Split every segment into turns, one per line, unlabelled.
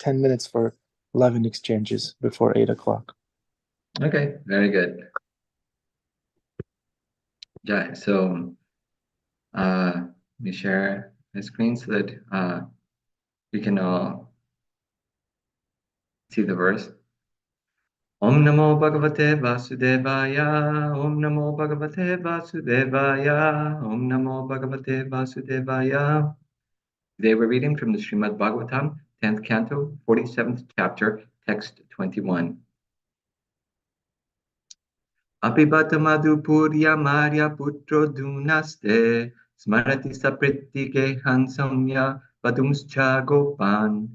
10 minutes for 11 exchanges before 8 o'clock.
Okay, very good. Yeah, so let me share my screen so that you can all see the verse. Om Namo Bhagavate Vasudevaya. Om Namo Bhagavate Vasudevaya. Om Namo Bhagavate Vasudevaya. Today we're reading from the Srimad Bhagavatam, 10th canto, 47th chapter, text 21. Apibata madhupurya marya putro dunaste smarati sapritike hansamya vadumscha gopan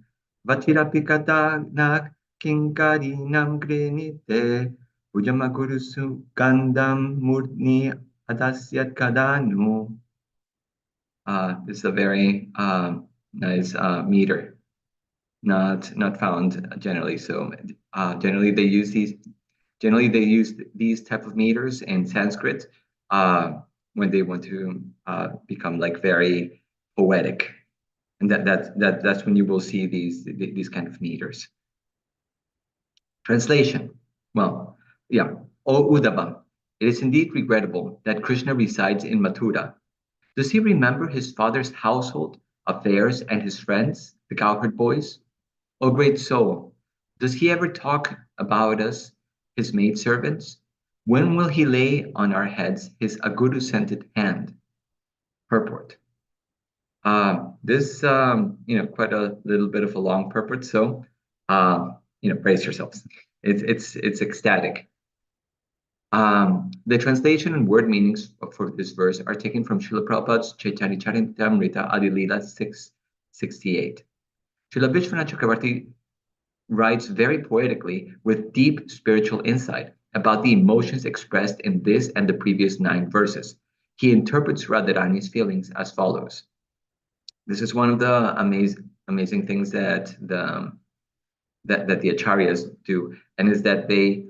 vatirapikatanak kinkarinam grenite ujamaguru sugandam murni adasyat kadanu. This is a very nice meter, not found generally. So generally they use these type of meters in Sanskrit when they want to become like very poetic, and that's when you will see these kind of meters. Translation. Well, yeah. O Uddhava, it is indeed regrettable that Krishna resides in Mathura. Does he remember his father's household, affairs, and his friends, the cowherd boys? O great soul, does he ever talk about us, his maidservants? When will he lay on our heads his aguru-scented hand? Purport. This, quite a little bit of a long purport, so, brace yourselves. It's ecstatic. The translation and word meanings for this verse are taken from Srila Prabhupada's Chaitanya Charitamrita Adilila 668. Srila Vishwanath Chakravarti writes very poetically with deep spiritual insight about the emotions expressed in this and the previous 9 verses. He interprets Radharani's feelings as follows. This is one of the amazing things that the acharyas do, and is that they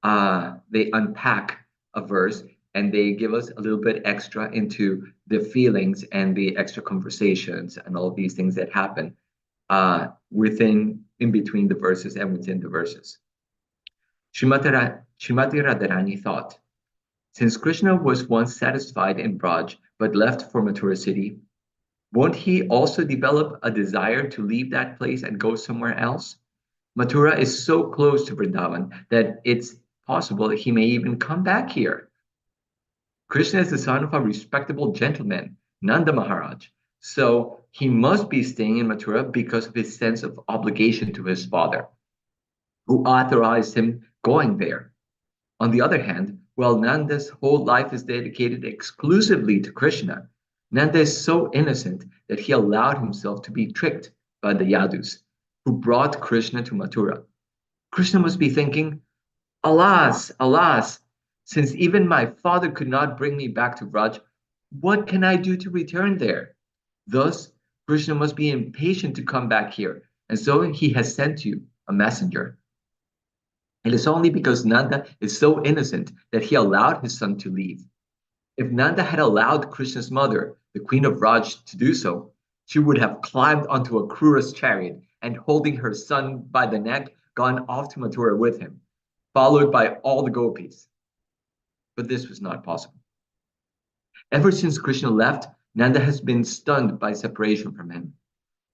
unpack a verse and they give us a little bit extra into the feelings and the extra conversations and all of these things that happen in between the verses and within the verses. Srimati Radharani thought, since Krishna was once satisfied in Braj but left for Mathura city, won't he also develop a desire to leave that place and go somewhere else? Mathura is so close to Vrindavan that it's possible that he may even come back here. Krishna is the son of a respectable gentleman, Nanda Maharaj, so he must be staying in Mathura because of his sense of obligation to his father, who authorized him going there. On the other hand, while Nanda's whole life is dedicated exclusively to Krishna, Nanda is so innocent that he allowed himself to be tricked by the Yadus, who brought Krishna to Mathura. Krishna must be thinking, alas, alas, since even my father could not bring me back to Vraj, what can I do to return there? Thus, Krishna must be impatient to come back here, and so he has sent you a messenger. It is only because Nanda is so innocent that he allowed his son to leave. If Nanda had allowed Krishna's mother, the queen of Raj, to do so, she would have climbed onto a Krura's chariot and, holding her son by the neck, gone off to Mathura with him, followed by all the gopis. But this was not possible. Ever since Krishna left, Nanda has been stunned by separation from him.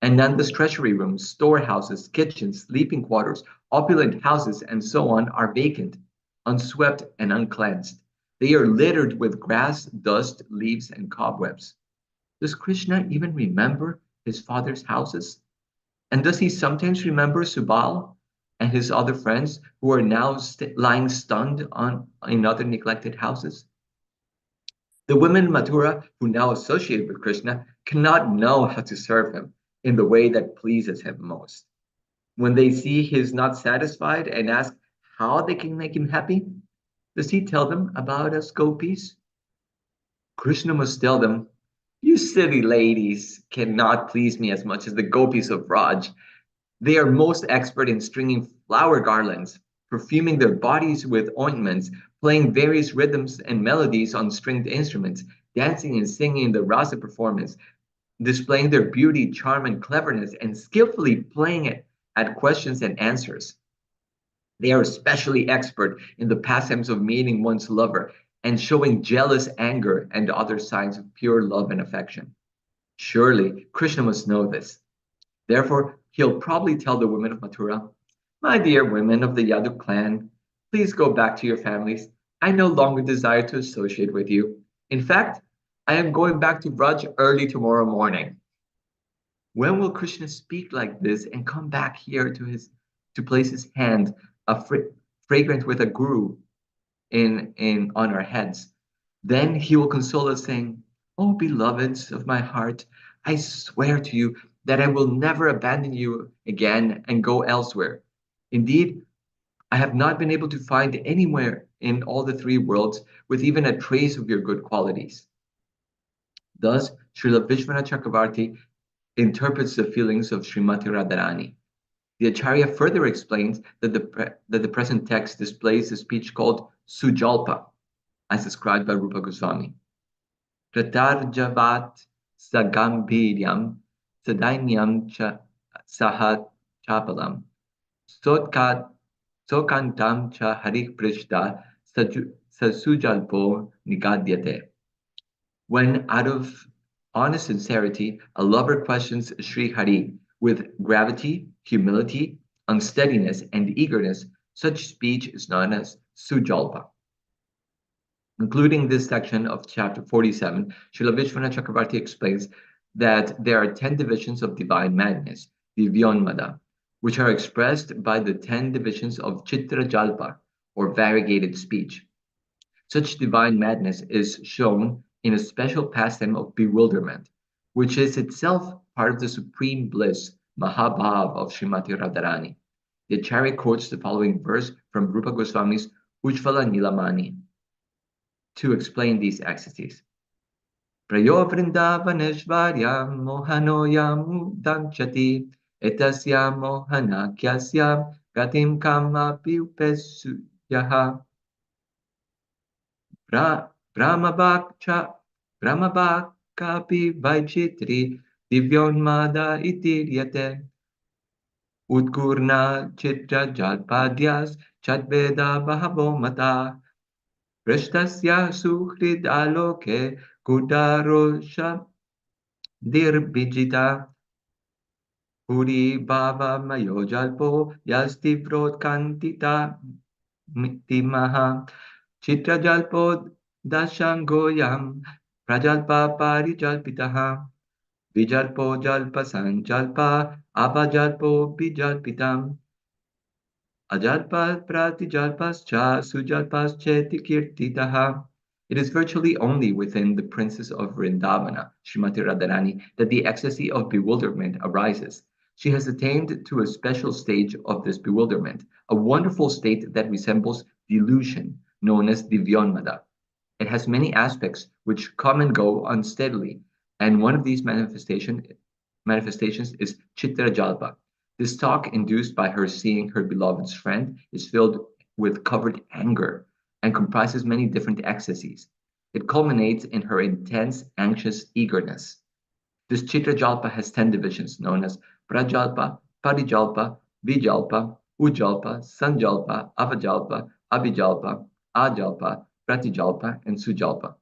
And Nanda's treasury rooms, storehouses, kitchens, sleeping quarters, opulent houses, and so on are vacant, unswept, and uncleansed. They are littered with grass, dust, leaves, and cobwebs. Does Krishna even remember his father's houses? And does he sometimes remember Subal and his other friends who are now lying stunned in other neglected houses? The women in Mathura who now associate with Krishna cannot know how to serve him in the way that pleases him most. When they see he is not satisfied and ask how they can make him happy, does he tell them about us gopis? Krishna must tell them, you silly ladies cannot please me as much as the gopis of Raj. They are most expert in stringing flower garlands, perfuming their bodies with ointments, playing various rhythms and melodies on stringed instruments, dancing and singing in the rasa performance, displaying their beauty, charm, and cleverness, and skillfully playing it at questions and answers. They are especially expert in the pastimes of meeting one's lover and showing jealous anger and other signs of pure love and affection. Surely, Krishna must know this. Therefore, he'll probably tell the women of Mathura, "My dear women of the Yadu clan, please go back to your families. I no longer desire to associate with you. In fact, I am going back to Braj early tomorrow morning." When will Krishna speak like this and come back here to place his hand, fragrant with a guru, in on our heads? Then he will console us, saying, "Oh, beloveds of my heart, I swear to you that I will never abandon you again and go elsewhere. Indeed, I have not been able to find anywhere in all the three worlds with even a trace of your good qualities." Thus, Srila Vishwanath Chakravarti interprets the feelings of Srimati Radharani. The Acharya further explains that the present text displays a speech called Sujalpa, as described by Rupa Goswami. Pratarjavat sagambhiryam sadainyam saha chapalam sokantam cha harih prishta sasujalpo nigadyate. When, out of honest sincerity, a lover questions Sri Hari with gravity, humility, unsteadiness, and eagerness, such speech is known as Sujalpa. Concluding this section of chapter 47, Srila Vishwanath Chakravarti explains that there are 10 divisions of divine madness, Divyonmada, which are expressed by the 10 divisions of Chitra Jalpa, or variegated speech. Such divine madness is shown in a special pastime of bewilderment, which is itself part of the supreme bliss, Mahabhav of Srimati Radharani. The Acharya quotes the following verse from Rupa Goswami's Ujjvala Nilamani to explain these ecstasies. Prayo vrindavaneshvaryam mohanoyam danchati etasya mohanakyasya gatim kamapi upesuyaha. Brahmabhakapi Vaichitri Divyonmada itiryate Utkurna Chitra Jalpadyas Chadveda Bahavo Mata Prishtasya Suhrid Aloke Kudarosha Dirbijita Puri Bhava Mayojalpo Yastivrot Kantita Mitimaha Chitra Jalpo Dashangoyam Prajalpa Parijalpitaha Vijalpo Jalpa Sanjalpa Abajalpo Bijalpitam Ajalpa Pratijalpascha Sujalpascheti Kirtitaha. It is virtually only within the princess of Vrindavana, Srimati Radharani, that the ecstasy of bewilderment arises. She has attained to a special stage of this bewilderment, a wonderful state that resembles delusion, known as Divyonmada. It has many aspects which come and go unsteadily, and one of these manifestations is Chitra Jalpa. This talk, induced by her seeing her beloved's friend, is filled with covered anger and comprises many different ecstasies. It culminates in her intense, anxious eagerness. This Chitra Jalpa has 10 divisions, known as Prajalpa, Parijalpa, Vijalpa, Ujalpa, Sanjalpa, Avajalpa, Abhijalpa, Ajalpa, Pratijalpa, and Sujalpa.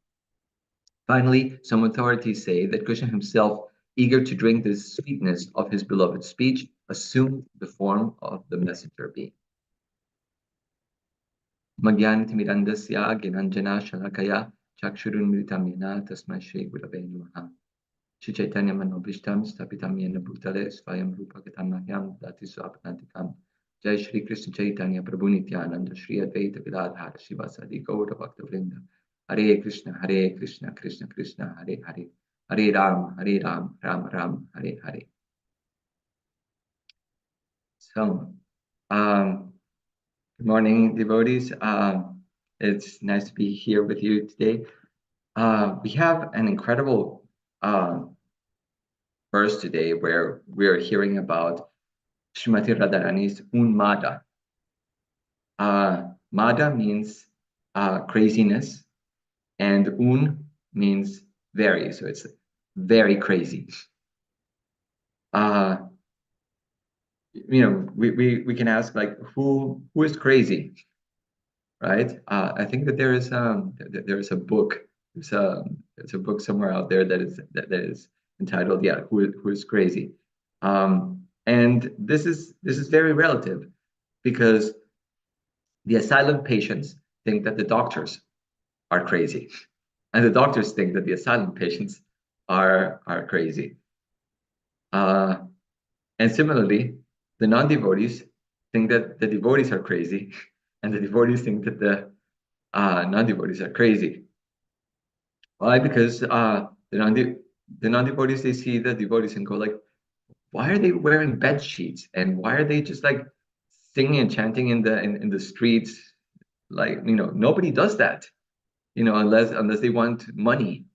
Finally, some authorities say that Krishna himself, eager to drink the sweetness of his beloved speech, assumed the form of the messenger bee. Magyanitimirandasya Ginanjana Shalakaya Chakshurunmritamena Tasmai Shri Gurave Namaha. Shri Chaitanya Manobhishtam Stapitam Yena Bhutale Svayam Rupa Gatamahyam Dati Swapnantikam. Jai Shri Krishna Chaitanya Prabhu Nityananda Shri Advaita Gadadhara Shivasadi Gaura Bhakta Vrinda. Hare Krishna, Krishna Krishna, Hare Hare, Hare Ram, Ram Ram, Hare Hare. So, good morning, devotees. It's nice to be here with you today. We have an incredible verse today where we are hearing about Srimati Radharani's Unmada. Mada means craziness, and Un means very, so it's very crazy. we can ask like who is crazy, right? I think that there is a book. There's a book somewhere out there that is entitled, yeah, who is crazy? And this is very relative because the asylum patients think that the doctors are crazy, and the doctors think that the asylum patients are crazy. Uh, and similarly, the non-devotees think that the devotees are crazy, and the devotees think that the non-devotees are crazy. Why? Because the non-devotees, they see the devotees and go like, why are they wearing bed sheets, and why are they just like singing and chanting in the streets? Like, nobody does that, unless they want money,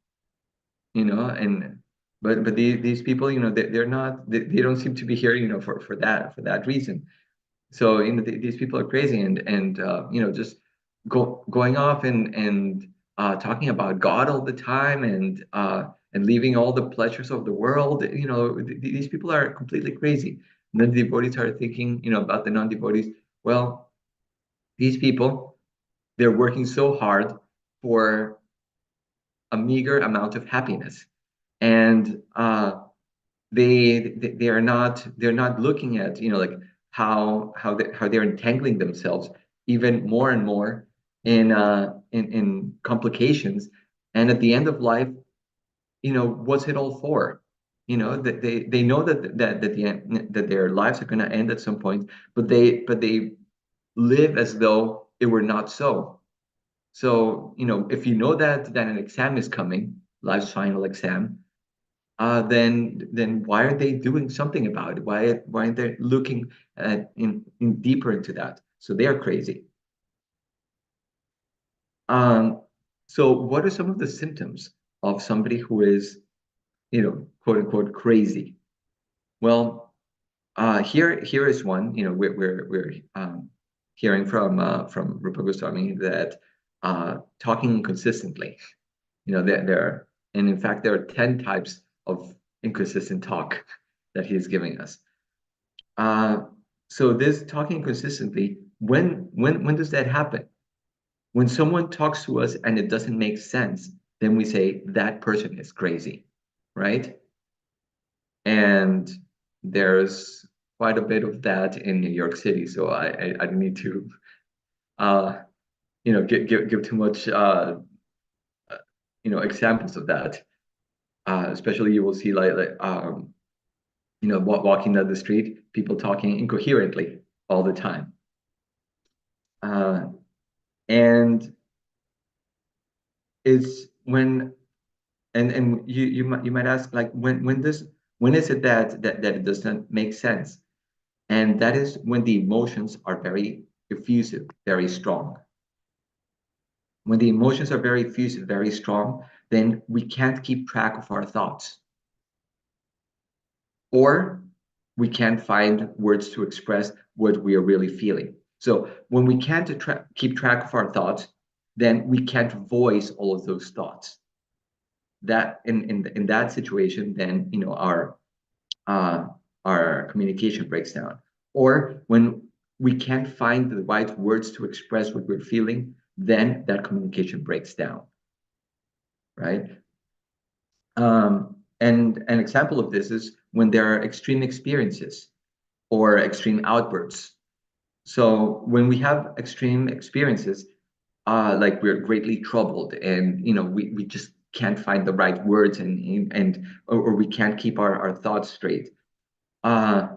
and but these people, they're not, they don't seem to be here, for that reason. So these people are crazy, and just going off and talking about God all the time, and leaving all the pleasures of the world. These people are completely crazy. And then the devotees are thinking, about the non-devotees. Well, these people, they're working so hard for a meager amount of happiness, and they are not, they're not looking at, like how they're entangling themselves even more and more in complications, and at the end of life, what's it all for? That they know that their lives are going to end at some point, but they live as though it were not so. So, if you know that an exam is coming, life's final exam, then why are they doing something about it? Why aren't they looking in deeper into that? So they are crazy. Um, so what are some of the symptoms of somebody who is, quote unquote crazy? Well, here is one. We're hearing from Rupa Goswami that talking inconsistently. And in fact, there are 10 types of inconsistent talk that he is giving us. Uh, so this talking consistently, when does that happen? When someone talks to us and it doesn't make sense, then we say that person is crazy, right? And there's quite a bit of that in New York City, so I don't need to uh, give too much examples of that. Especially you will see walking down the street, people talking incoherently all the time. Uh, and it's when and you might ask, like, when is it that it doesn't make sense? And that is when the emotions are very effusive, very strong. When the emotions are very effusive, very strong, then we can't keep track of our thoughts, or we can't find words to express what we are really feeling. So when we can't keep track of our thoughts, then we can't voice all of those thoughts. That in that situation, then uh, our communication breaks down. Or when we can't find the right words to express what we're feeling, then that communication breaks down, right? And an example of this is when there are extreme experiences or extreme outbursts. So when we have extreme experiences, like we're greatly troubled, and we just can't find the right words, or we can't keep our thoughts straight. Uh,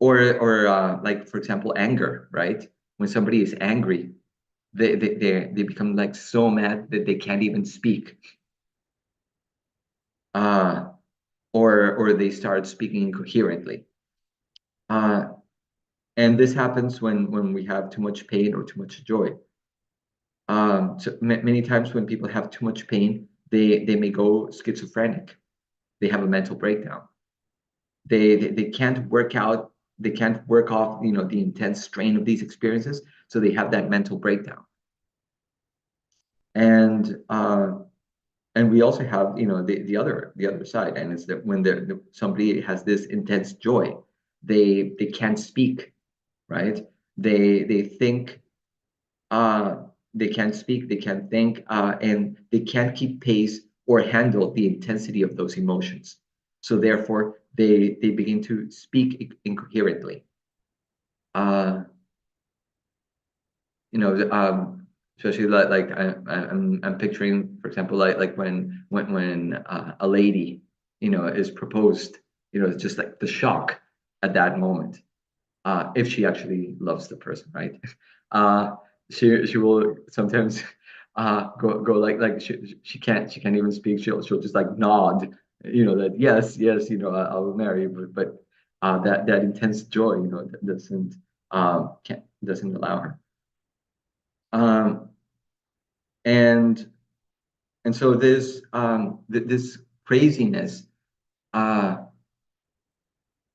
or like, for example, anger, right? When somebody is angry, they become like so mad that they can't even speak. Uh, or they start speaking incoherently. Uh, and this happens when we have too much pain or too much joy. So many times when people have too much pain, they may go schizophrenic. They have a mental breakdown. They can't work out. They can't work off, the intense strain of these experiences. So they have that mental breakdown. And and we also have, the other side, and it's that when somebody has this intense joy, they can't speak, right? They think, they can't speak, they can't think, and they can't keep pace or handle the intensity of those emotions. So therefore, they begin to speak incoherently. Uh, Especially like I'm picturing, for example, like when a lady, is proposed, it's just like the shock at that moment, if she actually loves the person, right? Uh, she will sometimes go like she can't even speak. She'll just like nod, that yes, I will marry you, but that intense joy, doesn't allow her. Um, and so this craziness uh,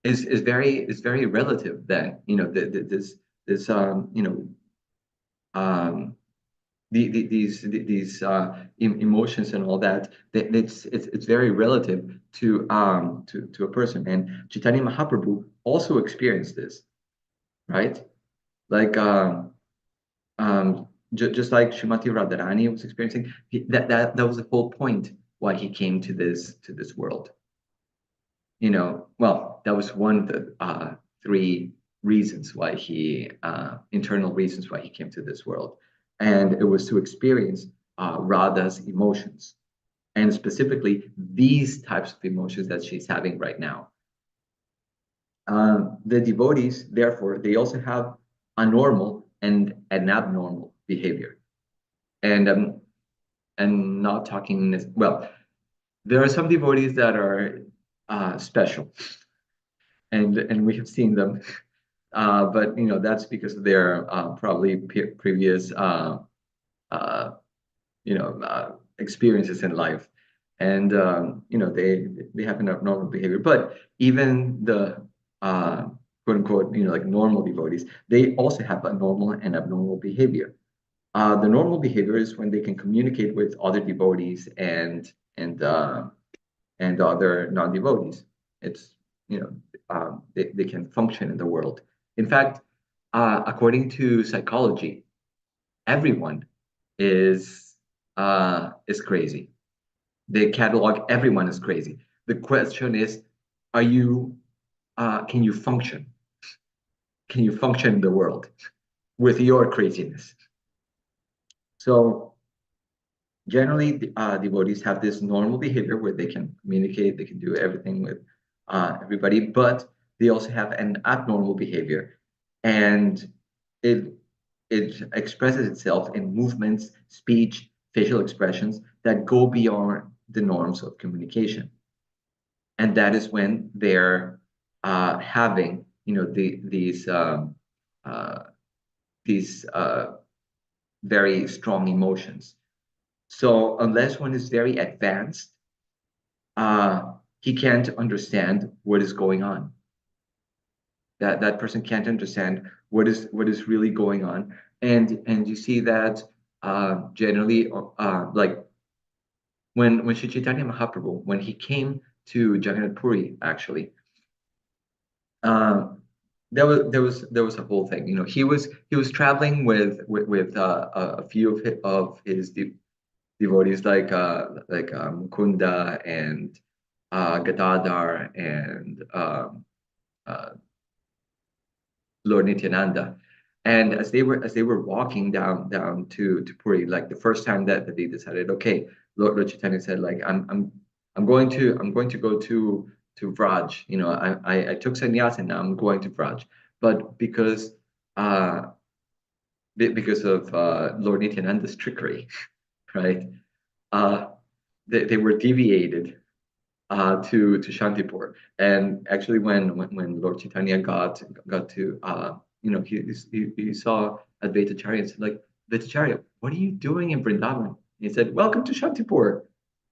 is very relative. Then this um, these emotions and all that, it's very relative to a person. And Chaitanya Mahaprabhu also experienced this, right? Like just like Srimati Radharani was experiencing, that was the whole point why he came to this world. Well, that was one of the three reasons why internal reasons why he came to this world. And it was to experience Radha's emotions, and specifically these types of emotions that she's having right now. The devotees, therefore, they also have a normal and an abnormal behavior. And not talking this, well, there are some devotees that are special, and we have seen them. But that's because of their probably previous uh, experiences in life, and they have an abnormal behavior. But even the quote unquote like normal devotees, they also have a normal and abnormal behavior. The normal behavior is when they can communicate with other devotees and other non-devotees. It's they can function in the world. In fact, according to psychology, everyone is crazy. They catalog everyone as crazy. The question is, are you can you function? Can you function in the world with your craziness? So generally, devotees have this normal behavior where they can communicate, they can do everything with everybody, but they also have an abnormal behavior, and it it expresses itself in movements, speech, facial expressions that go beyond the norms of communication, and that is when they're having uh, these very strong emotions. So unless one is very advanced, he can't understand what is going on. That person can't understand what is really going on, and you see that generally, like when Sri Chaitanya Mahaprabhu, when he came to Jagannath Puri, actually, um, there was a whole thing. He was traveling with a few of his devotees, like Mukunda and Gadadhar and uh, Lord Nityananda. And as they were walking down to Puri, like the first time that they decided, okay, Lord Chaitanya said, like, I'm going to go to Vraj. I took sannyas and now I'm going to Vraj. But uh because of Lord Nityananda's trickery, right? Uh they were deviated to Shantipur. And actually, when Lord Chaitanya got to he saw Advaitacharya and said, like, Advaitacharya, what are you doing in Vrindavan? And he said, welcome to Shantipur.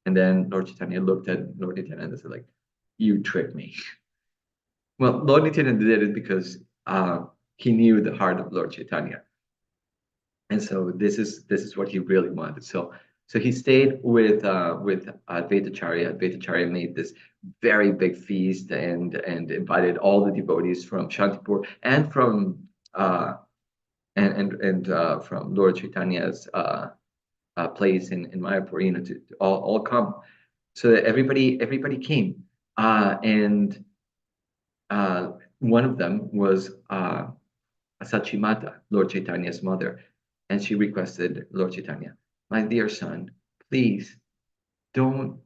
And then Lord Chaitanya looked at Lord Nityananda and said, like, you tricked me. Well, Lord Nityananda did it because he knew the heart of Lord Chaitanya, and so this is what he really wanted. So he stayed with Advaitacharya. Advaitacharya made this very big feast and invited all the devotees from Shantipur and from from Lord Chaitanya's place in Mayapur, to all come. So that everybody came, and one of them was Sachimata, Lord Chaitanya's mother, and she requested Lord Chaitanya, my dear son, please don't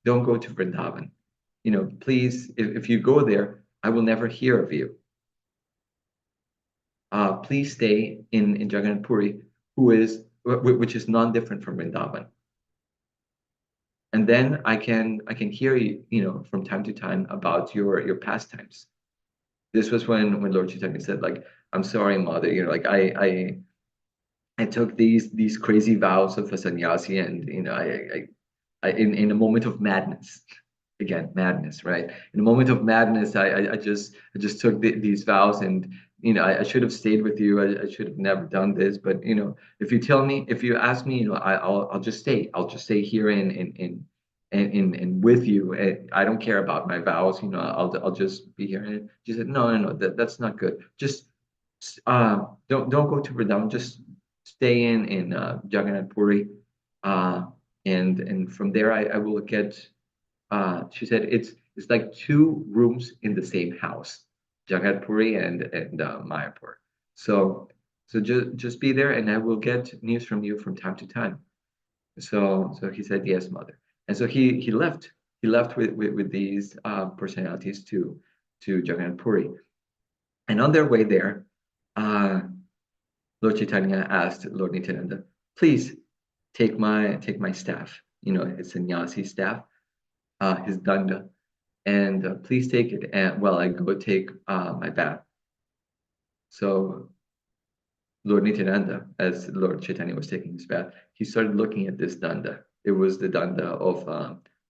don't go to Vrindavan. Please, if you go there, I will never hear of you. Please stay in Jagannath Puri, which is non-different from Vrindavan. And then I can hear you, from time to time about your pastimes. This was when Lord Chaitanya said, like, I'm sorry, mother, like I took these crazy vows of a sannyasi, and in a moment of madness, again madness, right? In a moment of madness, I just took these vows, and I should have stayed with you. I should have never done this, but if you ask me, I'll just stay. I'll just stay here in with you. And I don't care about my vows. I'll just be here. And she said, no, that's not good. Just don't go to Vrindavan. Just stay in Jagannath Puri, and from there I will get. She said it's like two rooms in the same house, Jagannath Puri and Mayapur. So just be there, and I will get news from you from time to time. So he said, yes, mother. And so he left. He left with these personalities to Jagannath Puri. And on their way there, Lord Chaitanya asked Lord Nityananda, please take my staff, his sannyasi staff, his danda, and please take it and while I go take my bath. So Lord Nityananda, as Lord Chaitanya was taking his bath, he started looking at this danda. It was the danda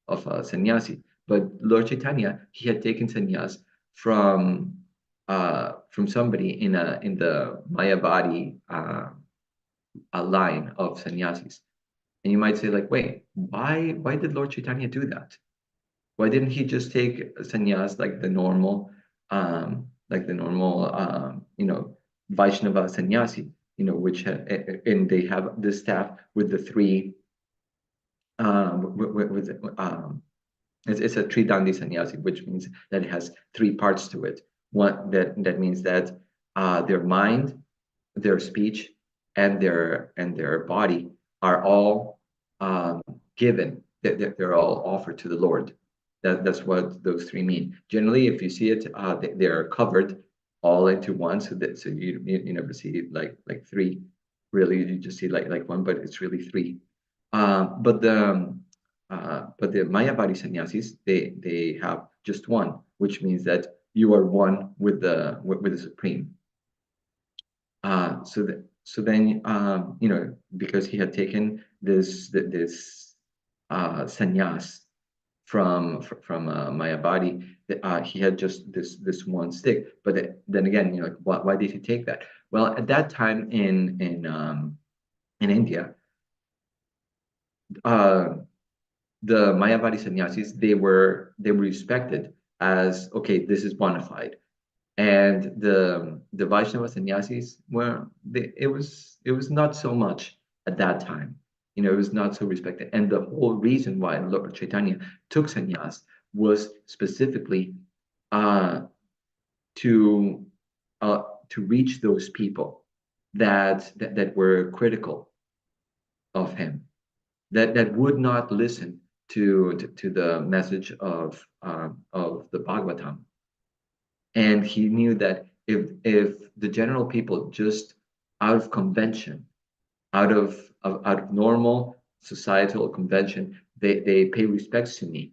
of a sannyasi. But Lord Chaitanya, he had taken sannyas from somebody in the Mayavadi a line of sannyasis. And you might say, like, wait, why did Lord Chaitanya do that? Why didn't he just take sannyas like the normal Vaishnava sannyasi, which and they have the staff with the three with it's a tridandi sannyasi, which means that it has three parts to it. One that means that their mind, their speech, and their body are all given. They're all offered to the Lord. That's what those three mean. Generally, if you see it, they're covered all into one, so you never see like three. Really, you just see like one, but it's really three. But the Mayavadi sannyasis, they have just one, which means that you are one with the Supreme. So then because he had taken this sannyas from Mayavadi, he had just this one stick. But then again, why did he take that? Well, at that time in India, the Mayavadi sannyasis, they were respected as, okay, this is bona fide. And the Vaishnava sannyasis it was not so much at that time. It was not so respected. And the whole reason why Lord Chaitanya took sannyas was specifically to reach those people that were critical of him, that would not listen to the message of the Bhagavatam. And he knew that if the general people, just out of convention, out of normal societal convention, they pay respects to me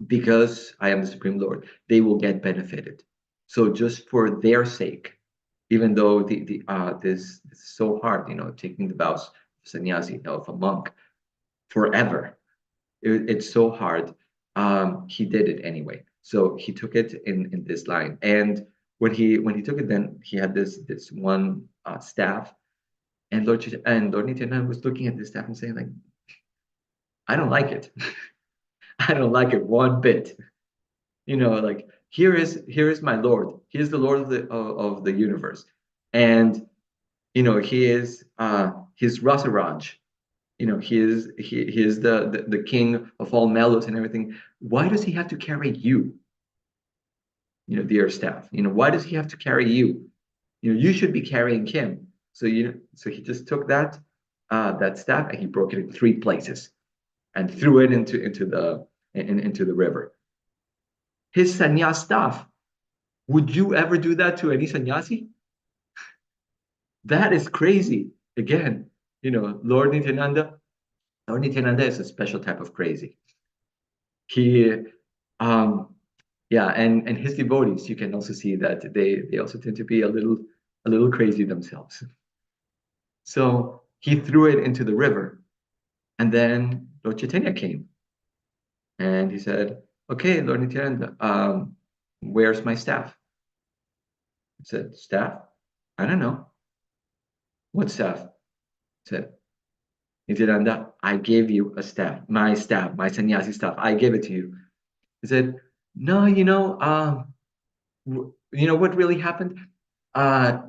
because I am the Supreme Lord, they will get benefited. So just for their sake, even though this is so hard, taking the vows of sannyasi, of a monk forever, it's so hard. He did it anyway. So he took it in this line, and when he took it, then he had this one staff, and Lord Nityananda was looking at this staff and saying, like, I don't like it. I don't like it one bit. Like here is my Lord. He is the Lord of the universe, and he is his Rasaraj. He is the king of all mellows and everything. Why does he have to carry you? Dear staff. Why does he have to carry you? You should be carrying him. So he just took that staff and he broke it in three places and threw it into the river. His sannyas staff. Would you ever do that to any sannyasi? That is crazy. Again, Lord Nityananda. Lord Nityananda is a special type of crazy. He, um, yeah, and his devotees, you can also see that they also tend to be a little crazy themselves. So he threw it into the river, and then Lord Chaitanya came, and he said, "Okay, Lord Nityananda, where's my staff?" I said, "Staff? I don't know. What staff?" I said, "Nityananda, I gave you a staff, my sannyasi staff. I gave it to you." He said, "No, what really happened?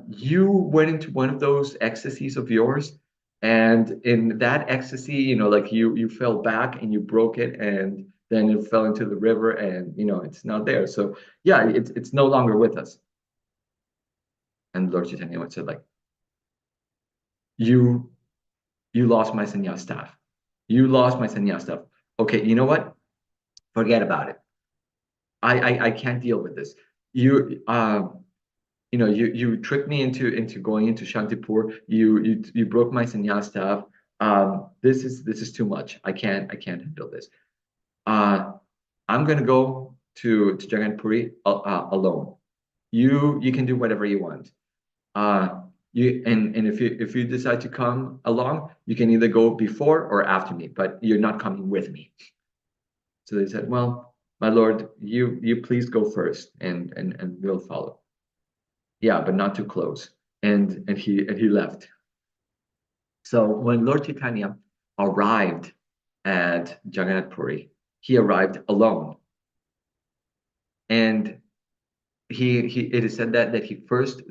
You went into one of those ecstasies of yours, and in that ecstasy, like you fell back and you broke it, and then it fell into the river, and it's not there. So yeah, it's no longer with us." And Lord Chaitanya said, like, you you lost my sannyas staff. You lost my sannyas staff. Okay, you know what? Forget about it. I can't deal with this. You tricked me into going into Shantipur. You broke my sannyas staff. This is too much. I can't handle this. Uh, I'm gonna go to Jagannath Puri alone. You can do whatever you want. Uh, and if you decide to come along, you can either go before or after me, but you're not coming with me. So they said, well, my lord, you please go first, and we'll follow. Yeah, but not too close. And he left. So when Lord Chaitanya arrived at Jagannath Puri, he arrived alone, and he it is said that the first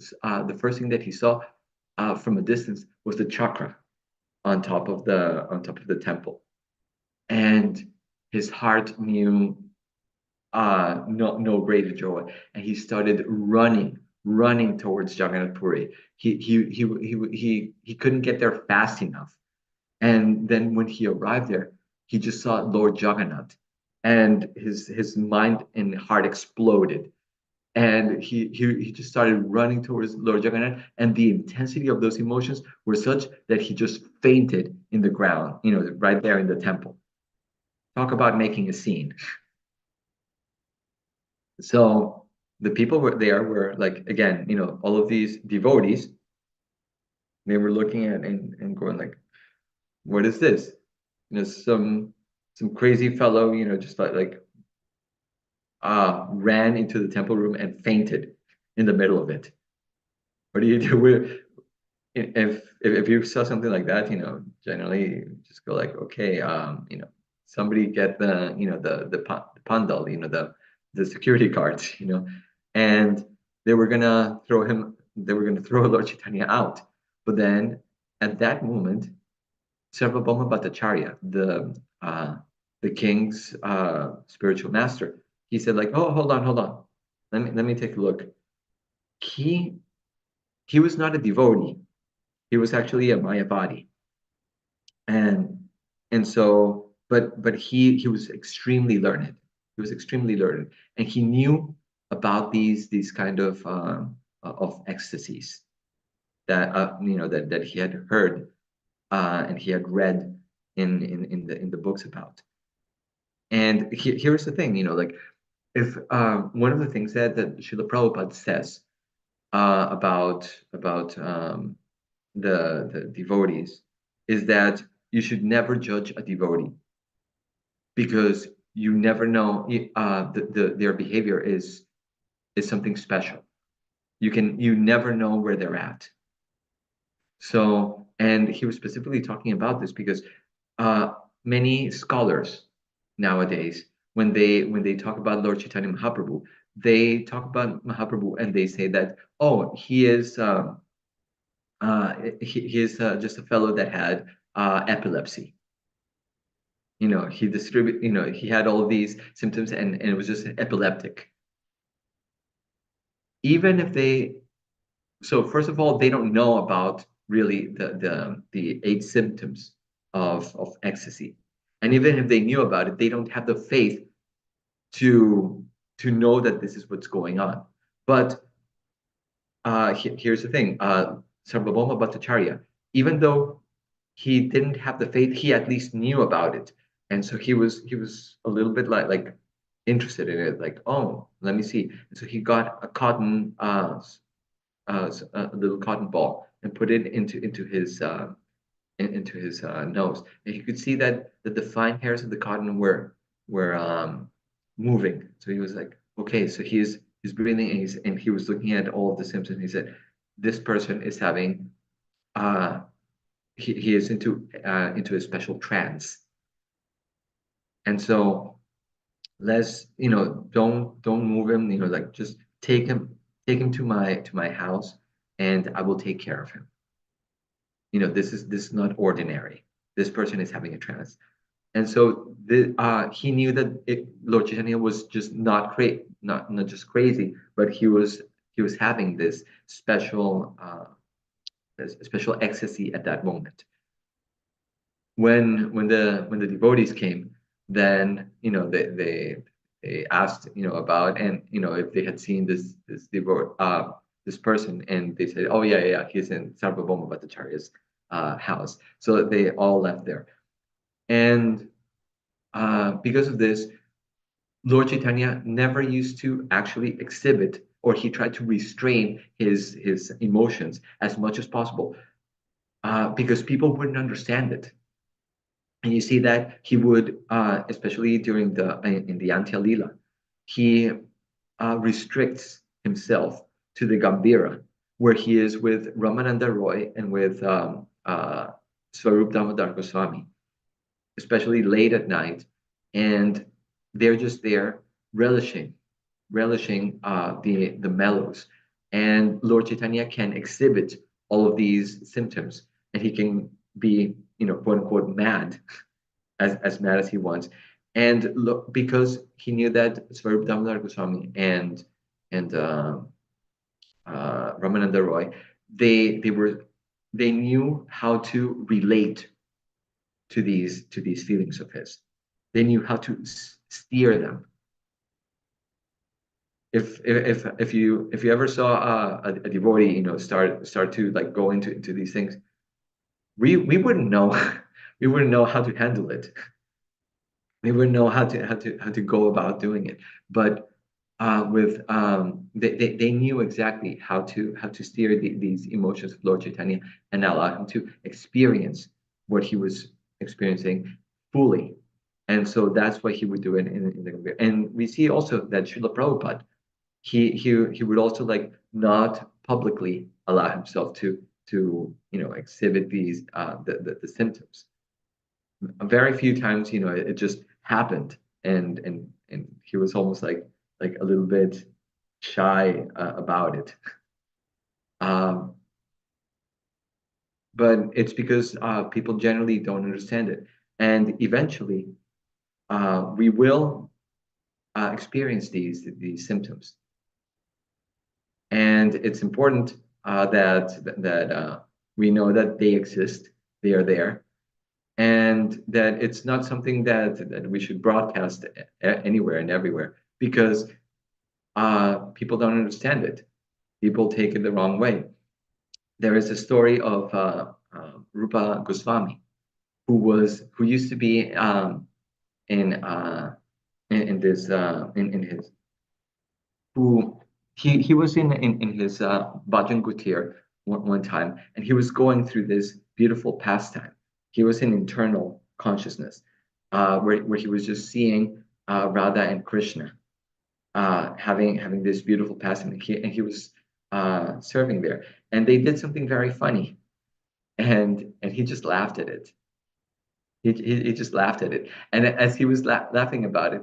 thing that he saw from a distance was the chakra on top of the temple, and his heart knew no greater joy, and he started running towards Jagannath Puri. He couldn't get there fast enough, and then when he arrived there, he just saw Lord Jagannath, and his mind and heart exploded, and he just started running towards Lord Jagannath, and the intensity of those emotions were such that he just fainted in the ground, right there in the temple. Talk about making a scene. So the people were like, again, all of these devotees, they were looking at and going like, what is this? Some crazy fellow, just ran into the temple room and fainted in the middle of it. What do you do if you saw something like that, generally just go like, okay, somebody get the pandal, the security guards, and they were gonna throw Lord Chaitanya out. But then at that moment, Sarvabhauma Bhattacharya, the king's spiritual master, he said like, oh, hold on, let me take a look. He was not a devotee. He was actually a Mayavadi, and but he was extremely learned. He was extremely learned, and he knew about these kind of ecstasies that he had heard and he had read in the books about. And here's the thing, like if one of the things that Srila Prabhupada says about the devotees is that you should never judge a devotee because you never know their behavior is something special. You never know where they're at. So, and he was specifically talking about this because many scholars nowadays, when they talk about Lord Chaitanya Mahaprabhu, they talk about Mahaprabhu and they say that, oh, he is just a fellow that had epilepsy. He he had all of these symptoms and it was just epileptic. Even if so first of all, they don't know about really the 8 symptoms of ecstasy. And even if they knew about it, they don't have the faith to know that this is what's going on. But here's the thing, Sarvabhauma Bhattacharya, even though he didn't have the faith, he at least knew about it. And so he was a little bit like interested in it, like, oh, let me see. And so he got a little cotton ball and put it into his nose, and he could see that the fine hairs of the cotton were moving. So he was like, okay, so he's breathing, and he was looking at all of the symptoms. And he said, this person is having he is into a special trance. And so let's don't move him, like just take him to my house, and I will take care of him. This is not ordinary. This person is having a trance. And so he knew that Lord Chaitanya was just not just crazy, but he was having this special ecstasy at that moment. When the devotees came, then they asked about, and if they had seen this person, and they said, oh yeah, he's in Sarvabhauma Bhattacharya's house. So they all left there. And because of this, Lord Chaitanya never used to actually exhibit, or he tried to restrain his emotions as much as possible, because people wouldn't understand it. And you see that he would, especially in the Antya Lila, he restricts himself to the Gambhira, where he is with Ramananda Roy and with Swarup Damodar Goswami, especially late at night, and they're just there relishing the mellows. And Lord Chaitanya can exhibit all of these symptoms, and he can be, quote unquote, mad, as mad as he wants. And look, because he knew that Swarup Damodar Goswami and Ramananda Roy, they knew how to relate to these feelings of his. They knew how to steer them. If you ever saw a devotee, start to like go into these things, we wouldn't know we wouldn't know how to handle it. We wouldn't know how to go about doing it. But with they knew exactly how to steer these emotions of Lord Chaitanya and allow him to experience what he was experiencing fully. And so that's why he would do it in the Gambhir. And we see also that Srila Prabhupada, he would also like not publicly allow himself to exhibit these the symptoms. Very few times, it just happened, and he was almost like a little bit shy about it. Um, but it's because people generally don't understand it, and eventually we will experience these symptoms. And it's important that we know that they exist, they are there, and that it's not something that we should broadcast anywhere and everywhere, because people don't understand it. People take it the wrong way. There is a story of Rupa Goswami, who used to be in this in his who he was in his Bhajan Kutir one time, and he was going through this beautiful pastime. He was in internal consciousness, where he was just seeing Radha and Krishna having this beautiful pastime, and he was serving there, and they did something very funny, and he just laughed at it. He just laughed at it. And as he was laughing about it,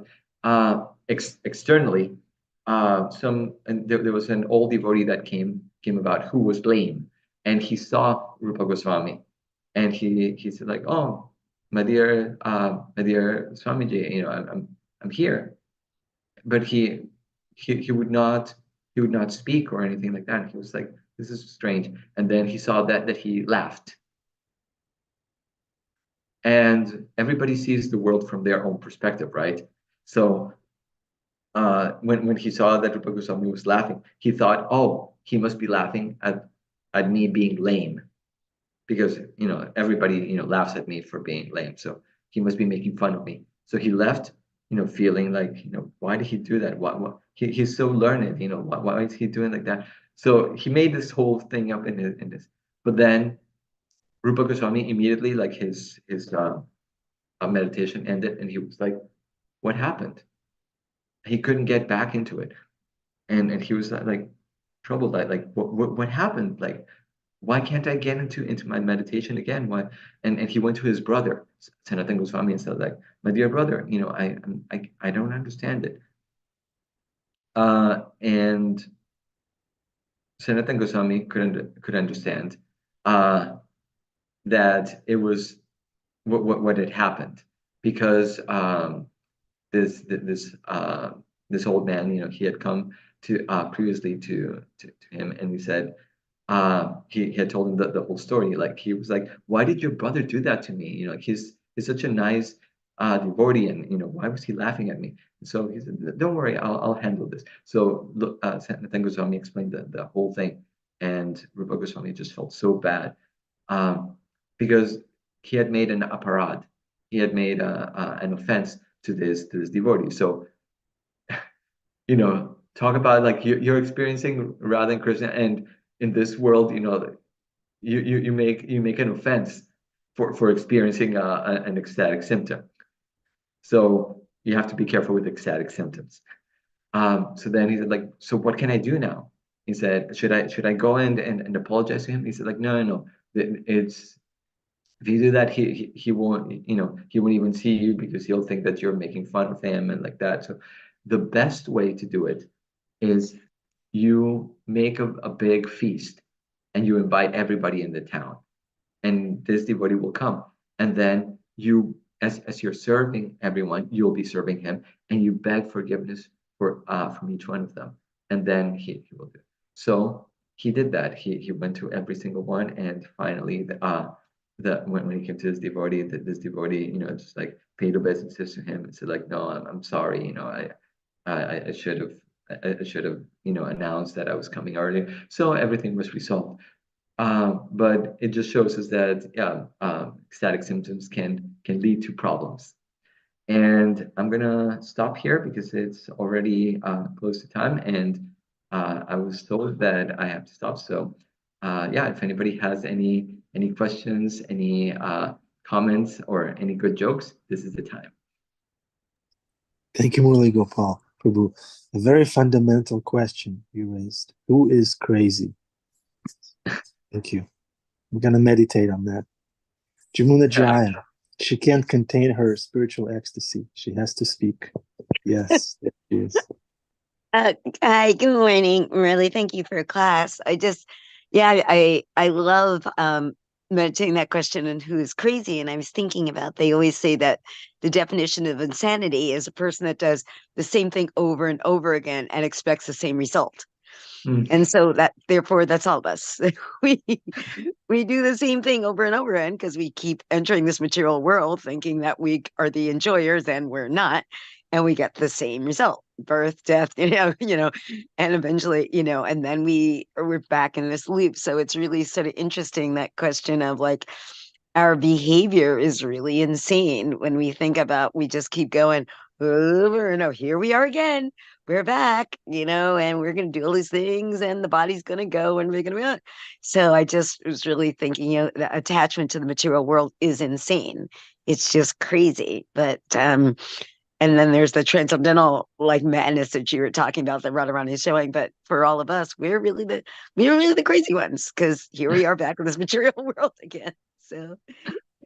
externally, there was an old devotee that came about who was lame, and he saw Rupa Goswami, and he said like, "Oh, my dear Swamiji, I'm here," but he would not speak or anything like that. He was like, "This is strange," and then he saw that he laughed, and everybody sees the world from their own perspective, right? So when he saw that Rupa Goswami was laughing, he thought, "Oh, he must be laughing at me being lame, because everybody laughs at me for being lame. So he must be making fun of me." So he left, feeling like, why did he do that? He's so learned, why is he doing like that? So he made this whole thing up in this. But then Rupa Goswami immediately, like his meditation ended, and he was like, "What happened?" He couldn't get back into it, and he was like troubled, like what happened? Like, why can't I get into my meditation again? Why? And he went to his brother, Sanatan Goswami, and said like, "My dear brother, I don't understand it." And Sanatan Goswami could understand that it was what had happened, because this old man, he had come to previously to him, and he said, he had told him the whole story. Like, he was like, "Why did your brother do that to me? Like, he's such a nice devotee, and why was he laughing at me?" And so he said, "Don't worry, I'll handle this." So look, Sanatana Goswami explained the whole thing, and Rupa Goswami just felt so bad, um, because he had made an aparad, he had made an offense to this devotee. So talk about like you're experiencing Radha and Krishna, and in this world, you make an offense for experiencing an ecstatic symptom. So you have to be careful with ecstatic symptoms. So then he said like, "So what can I do now?" He said, "Should I go and apologize to him?" He said like, "No, no, no. It's If you do that, he won't, he won't even see you, because he'll think that you're making fun of him and like that." So the best way to do it is you make a big feast, and you invite everybody in the town, and this devotee will come, and then as you're serving everyone, you'll be serving him, and you beg forgiveness from each one of them, and then he will do it. So he did that. He went to every single one, and finally when he came to this devotee, this devotee, just like paid obeisances to him and said like, "No, I'm sorry, I should have, I should have, announced that I was coming earlier." So everything was resolved. But it just shows us that, yeah, ecstatic symptoms can lead to problems. And I'm gonna stop here because it's already close to time, and I was told that I have to stop. So yeah, if anybody has any questions, any comments, or any good jokes, this is the time.
Thank you, Murli Gopal Prabhu. A very fundamental question you raised. Who is crazy? Thank you. We're going to meditate on that. Jamuna Jaya. She can't contain her spiritual ecstasy. She has to speak. Yes, there she is.
Hi, good morning. Really, thank you for class. Yeah, I love meditating that question and who's crazy. And I was thinking about, they always say that the definition of insanity is a person that does the same thing over and over again and expects the same result.
Mm.
And so therefore, that's all of us. we we do the same thing over and over again because we keep entering this material world thinking that we are the enjoyers, and we're not, and we get the same result: birth, death, and eventually, and then we're back in this loop. So it's really sort of interesting, that question of like, our behavior is really insane when we think about, we just keep going over and over. Here we are again. We're back, and we're going to do all these things, and the body's going to go, and we're going to be on. So I just was really thinking, the attachment to the material world is insane. It's just crazy. But, and then there's the transcendental like madness that you were talking about that Radharani is showing. But for all of us, we're really the crazy ones, because here we are back in this material world again. So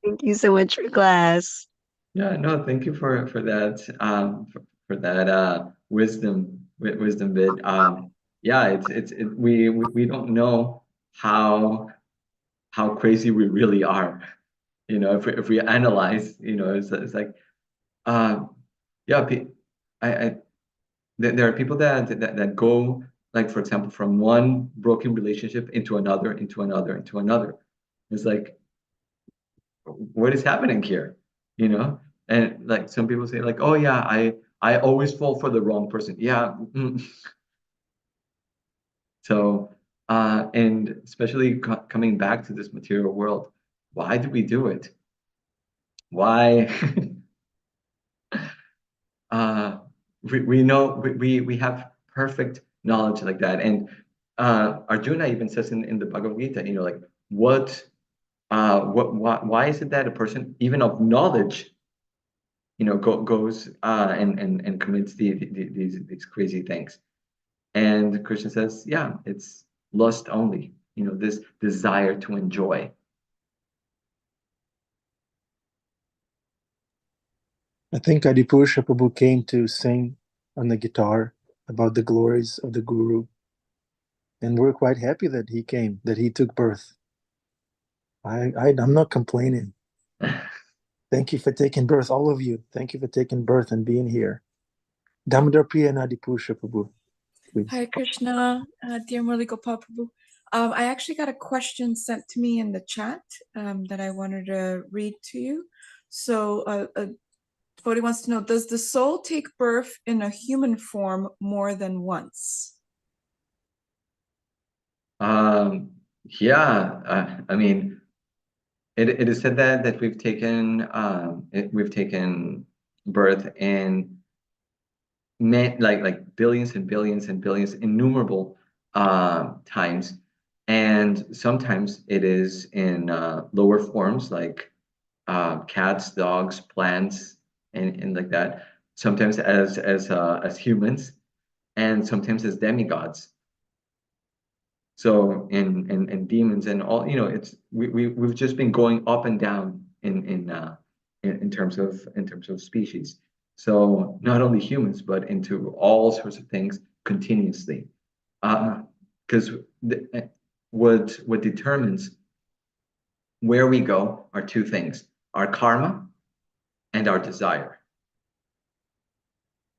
Thank you so much for class.
Yeah, no, thank you for that for that wisdom bit. Yeah, we don't know how crazy we really are. If we analyze, it's like yeah, I there are people that go, like, for example, from one broken relationship into another, into another, into another. It's like, what is happening here? You know? And like some people say, like, oh yeah, I always fall for the wrong person. Yeah. So and especially coming back to this material world, why do we do it? Why? uh we know we have perfect knowledge like that. And Arjuna even says in the Bhagavad Gita, like, why is it that a person even of knowledge, goes and commits these crazy things? And Krishna says, yeah, it's lust only, this desire to enjoy.
I think Adipusha Prabhu came to sing on the guitar about the glories of the Guru. And we're quite happy that he came, that he took birth. I'm not complaining. Thank you for taking birth, all of you. Thank you for taking birth and being here. Damodar Priya and Adipusha Prabhu, please.
Hare Krishna, dear Murli Gopal Prabhu. I actually got a question sent to me in the chat that I wanted to read to you. So, devotee wants to know, does the soul take birth in a human form more than once?
Yeah, I mean, it is said that we've taken birth in like billions and billions and billions, innumerable times, and sometimes it is in lower forms like cats, dogs, plants, and like that. Sometimes as humans, and sometimes as demigods. So and demons and all, it's we've just been going up and down in terms of species. So not only humans, but into all sorts of things continuously. Because what determines where we go are two things: our karma and our desire.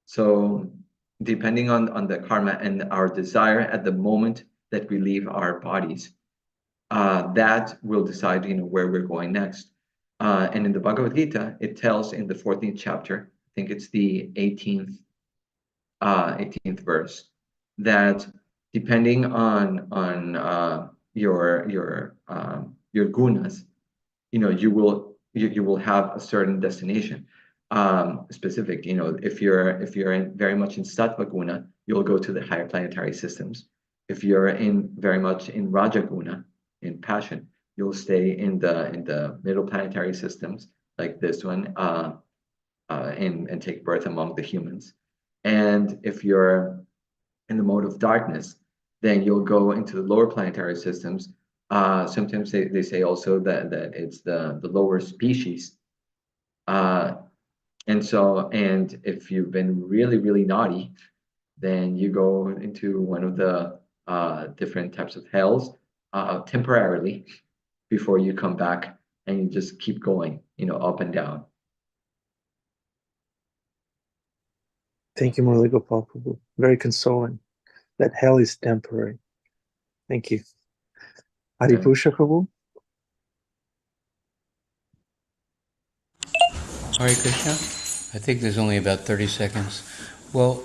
So depending on the karma and our desire at the moment that we leave our bodies, that will decide, where we're going next. And in the Bhagavad Gita, it tells in the 14th chapter, I think it's the 18th verse, that depending on your gunas, you will have a certain destination. Specific, if you're very much in sattva guna, you'll go to the higher planetary systems. If you're very much in raja guna, in passion, you'll stay in the middle planetary systems like this one, and take birth among the humans. And if you're in the mode of darkness, then you'll go into the lower planetary systems. Sometimes they say also that it's the lower species. And if you've been really, really naughty, then you go into one of the different types of hells temporarily before you come back, and you just keep going, up and down.
Thank you, Murli Gopal Prabhu. Very consoling. That hell is temporary. Thank you. Adipusha Prabhu?
Hare Krishna. I think there's only about 30 seconds. Well,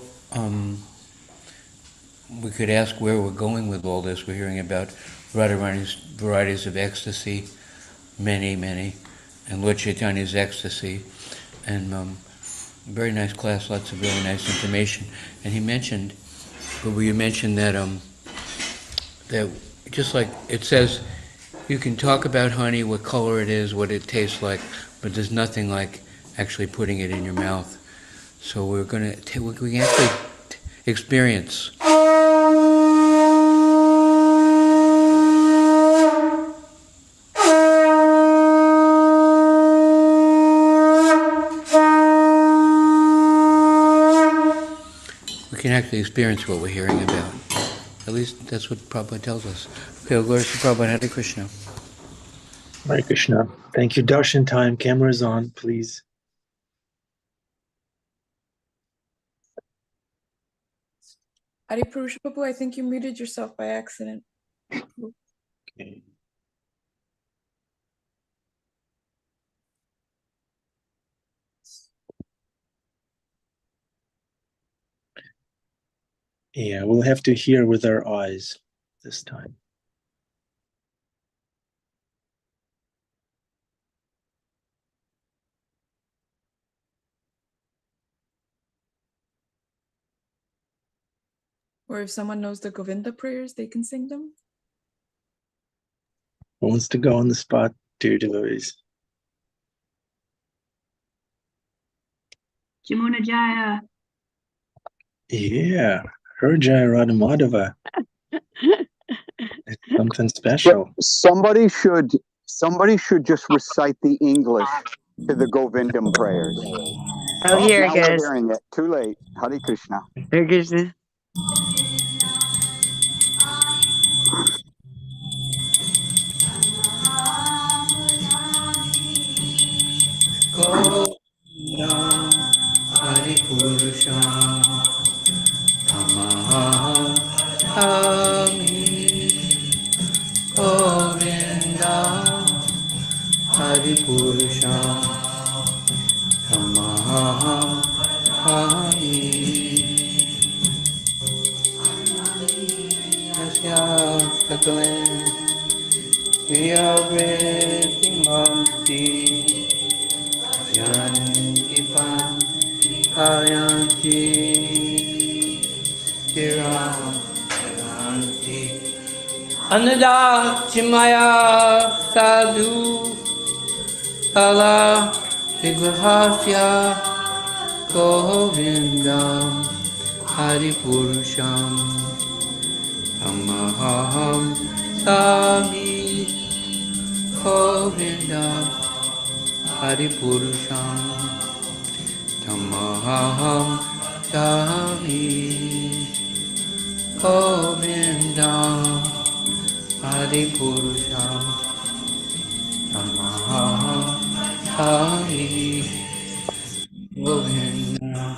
we could ask where we're going with all this. We're hearing about varieties of ecstasy, many, and Lord Chaitanya's ecstasy. And very nice class, lots of really nice information. And he mentioned, you mentioned that that just like it says, you can talk about honey, what color it is, what it tastes like, but there's nothing like actually putting it in your mouth. So we can actually experience. actually experience what we're hearing about. At least that's what Prabhupada tells us. Okay, glory to Prabhupada. Hare Krishna.
Hare Krishna. Thank you. Darshan time. Cameras on, please.
Adi Purusha Prabhu, I think you muted yourself by accident.
Okay. Yeah, we'll have to hear with our eyes this time.
Or if someone knows the Govinda prayers, they can sing them.
Who wants to go on the spot, dear devotees?
Jamuna Jaya.
Yeah, her Jaya Radha Madhava. It's something special.
Somebody should just recite the English to the Govindam prayers.
Oh, here it
Now we're
goes.
hearing it. Too late. Hare Krishna.
Hare Krishna.
Govindam Hari Purusham Tamaham Ami Govindam Hari Purusham Tamaham Ami Yasya Sakalam Yavritimamti Yanti Pan Kayanti Tiram Yanti Anada Chimaya Sadhu Ala Vigrahasya Govindam Hari Purusham Tamaham Sami Govindam Hari Purusham Tamaham Sami Govindam Hari Purusham Tamaham Sami Govindam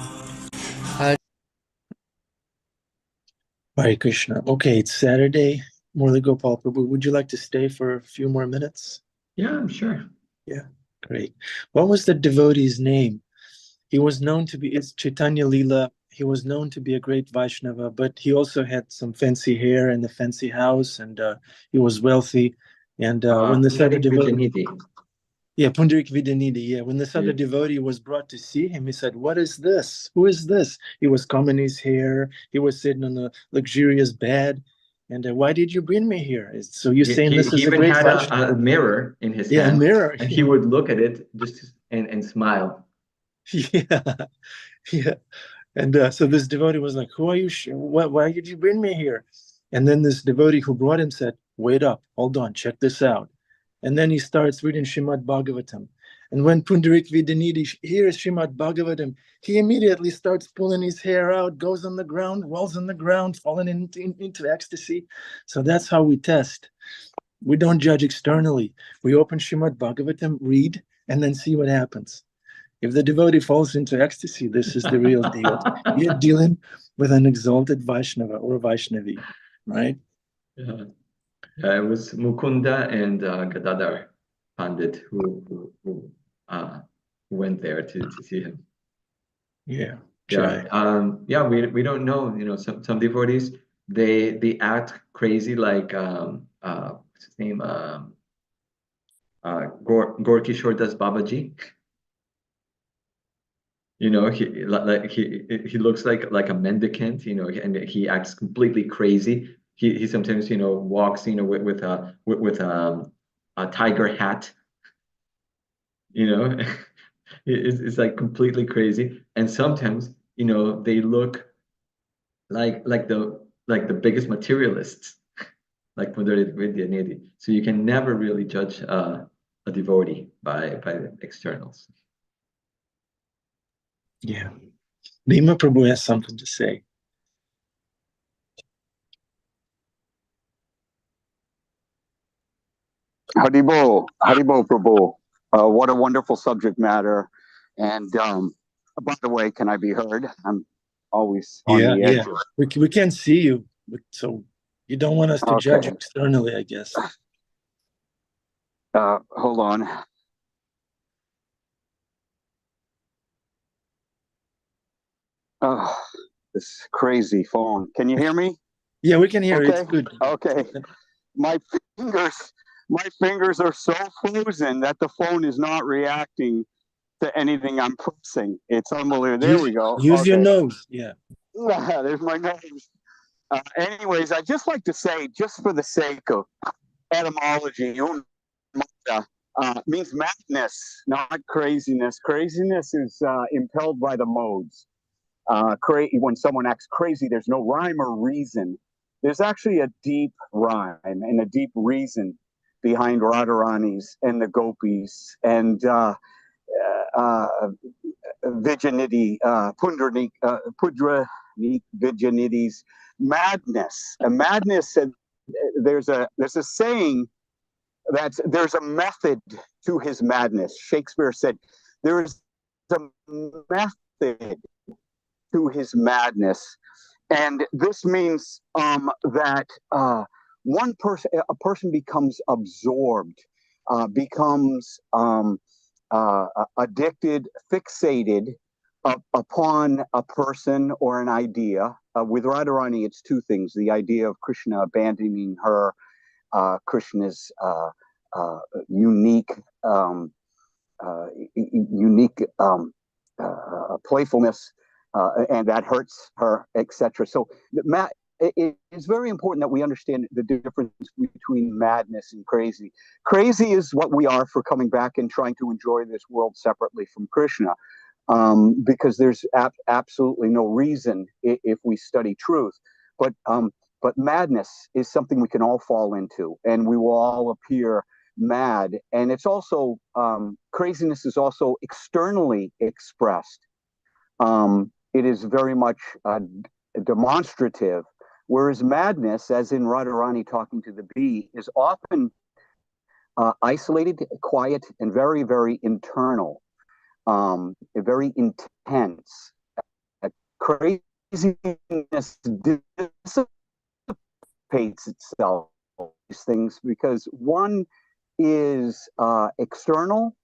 Hari.
Hare Krishna. Okay, it's Saturday. Murli Gopal Prabhu, would you like to stay for a few more minutes?
Yeah, I'm sure.
Yeah, great. What was the devotee's name? He was known to be, it's Chaitanya Leela. He was known to be a great Vaishnava, but he also had some fancy hair and a fancy house, and he was wealthy. And when this other devotee,
Vijayanidhi.
yeah, Pundarik Vidyanidhi, yeah, when this other
Yeah.
devotee was brought to see him, he said, "What is this? Who is this?" He was combing his hair. He was sitting on a luxurious bed. And why did you bring me here? So you're saying this
He
is a
even
great
had
Vaishnava?
a mirror in his
Yeah, a
hand,
mirror.
and he would look at it just and smile.
Yeah, yeah. And so this devotee was like, "Who are you? Why did you bring me here?" And then this devotee who brought him said, "Wait up, hold on, check this out." And then he starts reading Srimad Bhagavatam. And when Pundarik Vidyanidhi hears Srimad Bhagavatam, he immediately starts pulling his hair out, goes on the ground, rolls on the ground, falling into ecstasy. So that's how we test. We don't judge externally. We open Srimad Bhagavatam, read, and then see what happens. If the devotee falls into ecstasy, this is the real deal. You're dealing with an exalted Vaishnava or Vaishnavi, right?
Yeah. It was Mukunda and Gadadhar Pandit who went there to see him.
Yeah.
Yeah. We don't know. Some devotees they act crazy like what's his name? Gorkishore Das Babaji. He looks like a mendicant, and he acts completely crazy. He sometimes walks with a tiger hat. It's like completely crazy. And sometimes they look like the biggest materialists, like Pundarit Vidyanidhi. So you can never really judge a devotee by the externals.
Yeah. Bhima Prabhu has something to say.
Haribo, Haribo Prabhu. What a wonderful subject matter. And by the way, can I be heard? I'm always on
Yeah,
the
yeah.
edge of.
We can't see you, so you don't want us to judge
Okay.
externally, I guess.
Hold on. Oh, this crazy phone. Can you hear me?
Yeah, we can hear you. It's
Okay.
good.
Okay. My fingers, my fingers are so frozen that the phone is not reacting to anything I'm pressing. It's unbelievable. There we go.
Use your
Okay.
nose. Yeah.
There's my nose. Anyways, I'd just like to say, just for the sake of etymology, means madness, not craziness. Craziness is impelled by the modes. When someone acts crazy, there's no rhyme or reason. There's actually a deep rhyme and a deep reason behind Radharani's and the gopis and Vijanidhi, Pudranik Vijanidhi's madness. A madness. There's a saying that there's a method to his madness. Shakespeare said there is a method to his madness, and this means that a person becomes absorbed, becomes addicted, fixated upon a person or an idea. With Radharani, it's two things: the idea of Krishna abandoning her, Krishna's unique unique playfulness, and that hurts her, etc. So, it's very important that we understand the difference between madness and crazy. Crazy is what we are for coming back and trying to enjoy this world separately from Krishna, because there's absolutely no reason if we study truth. But madness is something we can all fall into, and we will all appear mad. And it's also craziness is also externally expressed. It is very much demonstrative, whereas madness, as in Radharani talking to the bee, is often isolated, quiet, and very, very internal, very intense. Craziness dissipates itself, these things, because one is external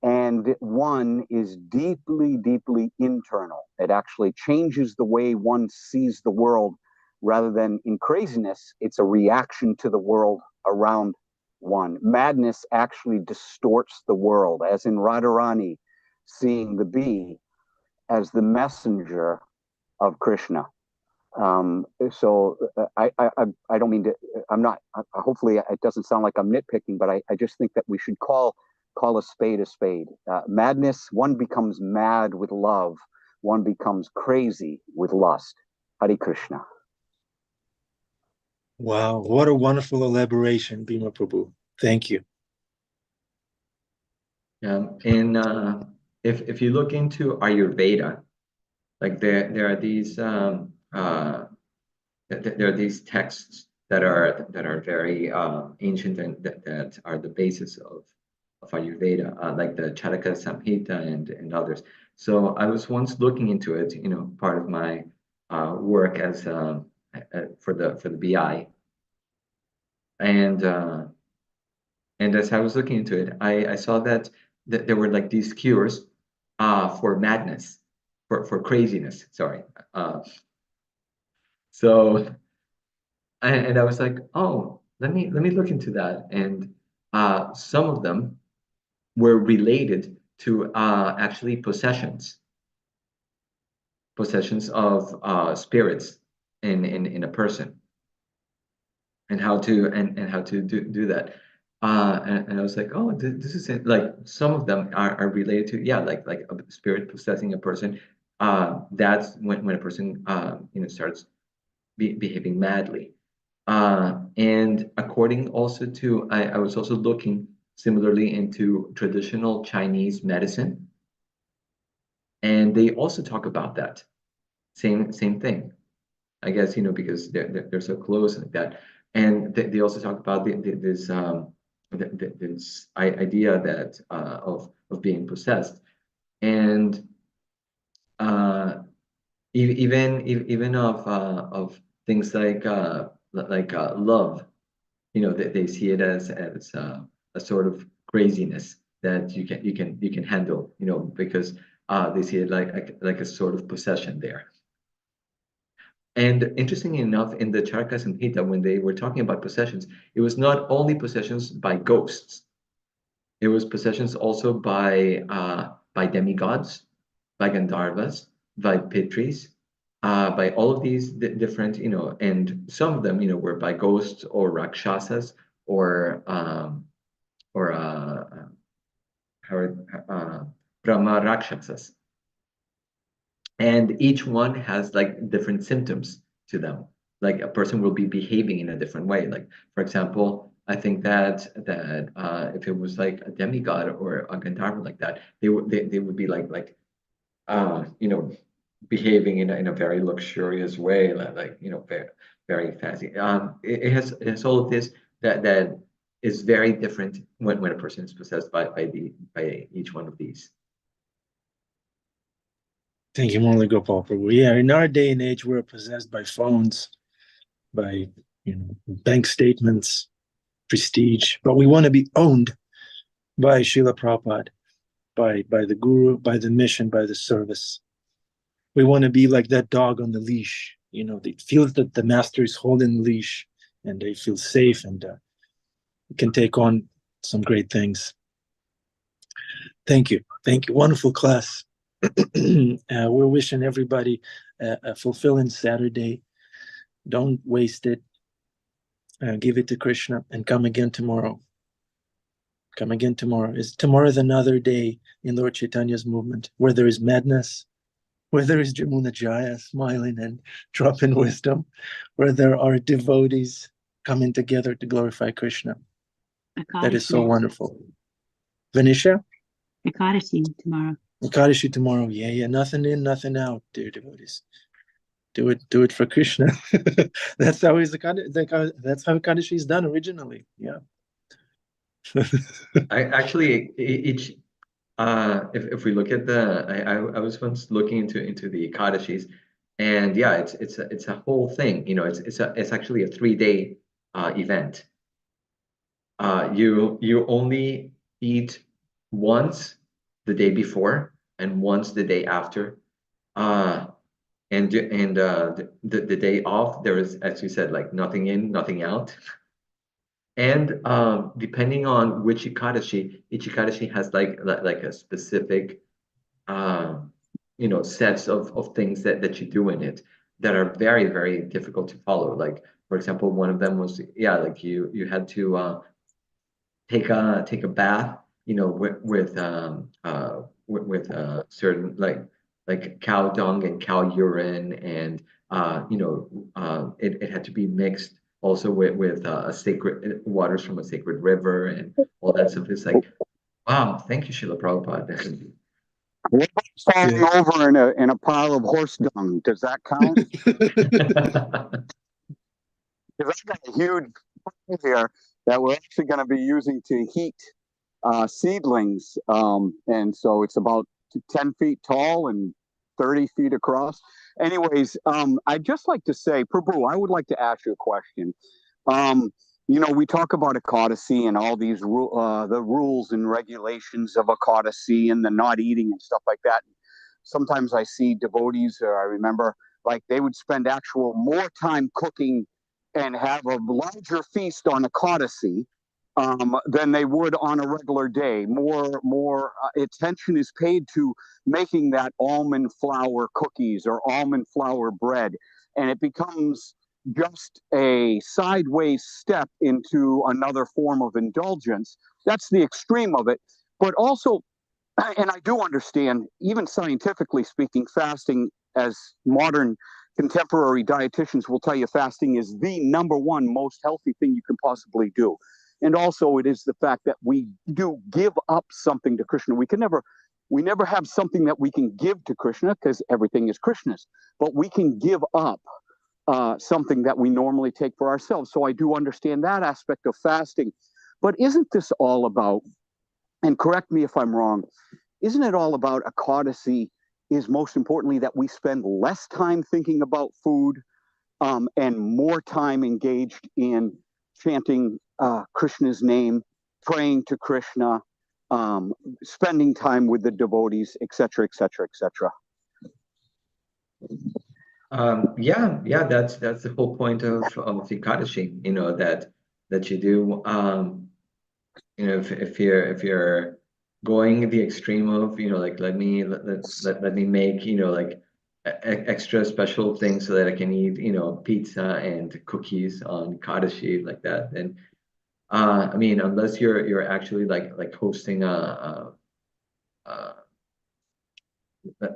and one is deeply, deeply internal. It actually changes the way one sees the world. Rather than in craziness, it's a reaction to the world around one. Madness actually distorts the world, as in Radharani seeing the bee as the messenger of Krishna. So I don't mean to, I'm not, hopefully it doesn't sound like I'm nitpicking, but I just think that we should call a spade a spade. Madness, one becomes mad with love, one becomes crazy with lust. Hare Krishna.
Wow, what a wonderful elaboration, Bhima Prabhu. Thank you.
And if you look into Ayurveda, like there are these there are these texts that are very ancient and that are the basis of Ayurveda, like the Charaka Samhita and others. So I was once looking into it, part of my work as for the BI, and as I was looking into it, I saw that there were like these cures for madness, for craziness. Sorry. So and I was like, oh, let me look into that. And some of them were related to actually possessions of spirits in a person, and how to do that. And I was like, oh, this is it. Like some of them are related to, yeah, like a spirit possessing a person. That's when a person starts behaving madly. And according also to, I was also looking similarly into traditional Chinese medicine, and they also talk about that same thing. I guess because they're so close like that, and they also talk about this this idea that of being possessed, and even of things like love. They see it as a sort of craziness that you can handle, because they see it like a sort of possession there. And interestingly enough, in the Charaka Samhita, when they were talking about possessions, it was not only possessions by ghosts. It was possessions also by demigods, by Gandharvas, by Pitris, by all of these different, and some of them, were by ghosts or Rakshasas or Brahma Rakshasas. And each one has like different symptoms to them. Like a person will be behaving in a different way. Like, for example, I think that if it was like a demigod or a Gandharva like that, they would be behaving in a very luxurious way, very very fancy. It has all of this that is very different when a person is possessed by each one of these.
Thank you, Murli Gopal Prabhu. Yeah, in our day and age, we're possessed by phones, by bank statements, prestige, but we want to be owned by Srila Prabhupada, by the Guru, by the mission, by the service. We want to be like that dog on the leash. They feel that the master is holding the leash, and they feel safe and can take on some great things. Thank you. Wonderful class. We're wishing everybody a fulfilling Saturday. Don't waste it. Give it to Krishna and come again tomorrow. Tomorrow is another day in Lord Chaitanya's movement where there is madness, where there is Jamuna Jaya smiling and dropping wisdom, where there are devotees coming together to glorify Krishna. That is so wonderful. Vanisha? Ekadashi tomorrow. Yeah. Nothing in, nothing out, dear devotees. Do it for Krishna. That's how Ekadashi is done originally. Yeah.
I actually each if we look at I was once looking into the Ekadashis, and yeah, it's a whole thing. It's actually a 3-day event. You only eat once the day before and once the day after, and the day off there is, as you said, like nothing in, nothing out. And depending on which Ekadashi, each Ekadashi has like a specific sets of things that you do in it that are very, very difficult to follow. Like, for example, one of them was, like you had to take a bath, with certain like cow dung and cow urine, and it had to be mixed also with a sacred waters from a sacred river and all that stuff. It's like, wow, thank you, Srila Prabhupada.
What about falling over in a pile of horse dung? Does that count? Because I got a huge pile here that we're actually going to be using to heat seedlings, and so it's about 10 feet tall and 30 feet across. Anyways, I'd just like to say, Prabhu, I would like to ask you a question. We talk about Ekadashi and all these the rules and regulations of Ekadashi and the not eating and stuff like that. Sometimes I see devotees, I remember, like they would spend actual more time cooking and have a larger feast on Ekadashi than they would on a regular day. More attention is paid to making that almond flour cookies or almond flour bread, and it becomes just a sideways step into another form of indulgence. That's the extreme of it. But also, and I do understand, even scientifically speaking, fasting, as modern contemporary dietitians will tell you, fasting is the number one most healthy thing you can possibly do. And also, it is the fact that we do give up something to Krishna. We never have something that we can give to Krishna because everything is Krishna's, but we can give up something that we normally take for ourselves. So I do understand that aspect of fasting. But isn't this all about, and correct me if I'm wrong, isn't it all about Ekadasi is most importantly that we spend less time thinking about food and more time engaged in chanting Krishna's name, praying to Krishna, spending time with the devotees, etc., etc., etc.
Yeah, that's the whole point of Ekadashi, that you do. If you're going the extreme of, like let me make, like extra special things so that I can eat, pizza and cookies on Ekadashi like that, then I mean, unless you're actually like hosting a,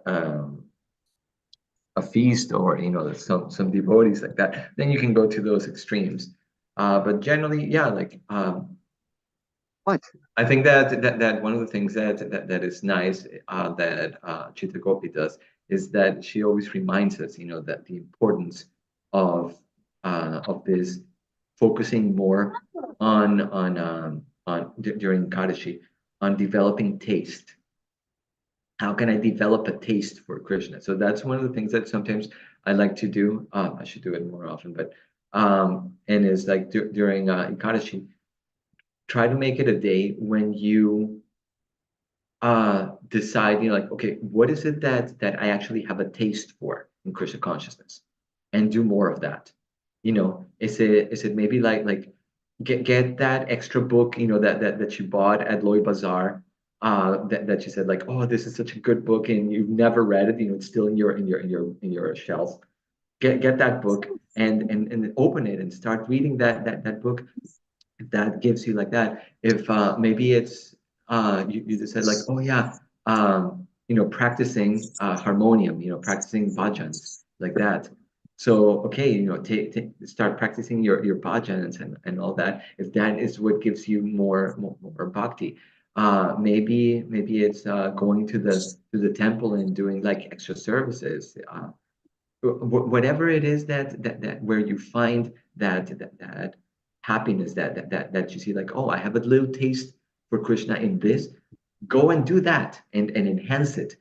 um, a feast, or some devotees like that, then you can go to those extremes. But generally, yeah, like
What?
I think that one of the things that is nice, that Chitta Gopi does, is that she always reminds us, that the importance of this focusing more during Kadashi on developing taste. How can I develop a taste for Krishna? So that's one of the things that sometimes I like to do. I should do it more often, but and is like during Ekadashi, try to make it a day when you decide, like, okay, what is it that I actually have a taste for in Krishna consciousness, and do more of that. Is it maybe like get that extra book, that you bought at Loy Bazaar, that you said like, oh, this is such a good book, and you've never read it, it's still in your shelf. Get that book and open it and start reading that book. That gives you like that. If maybe it's you just said like, oh yeah, practicing harmonium, practicing bhajans like that. So okay, start practicing your bhajans and all that. If that is what gives you more bhakti, maybe it's going to the temple and doing like extra services. Whatever it is that where you find that happiness, that you see like, oh, I have a little taste for Krishna in this, go and do that and enhance it.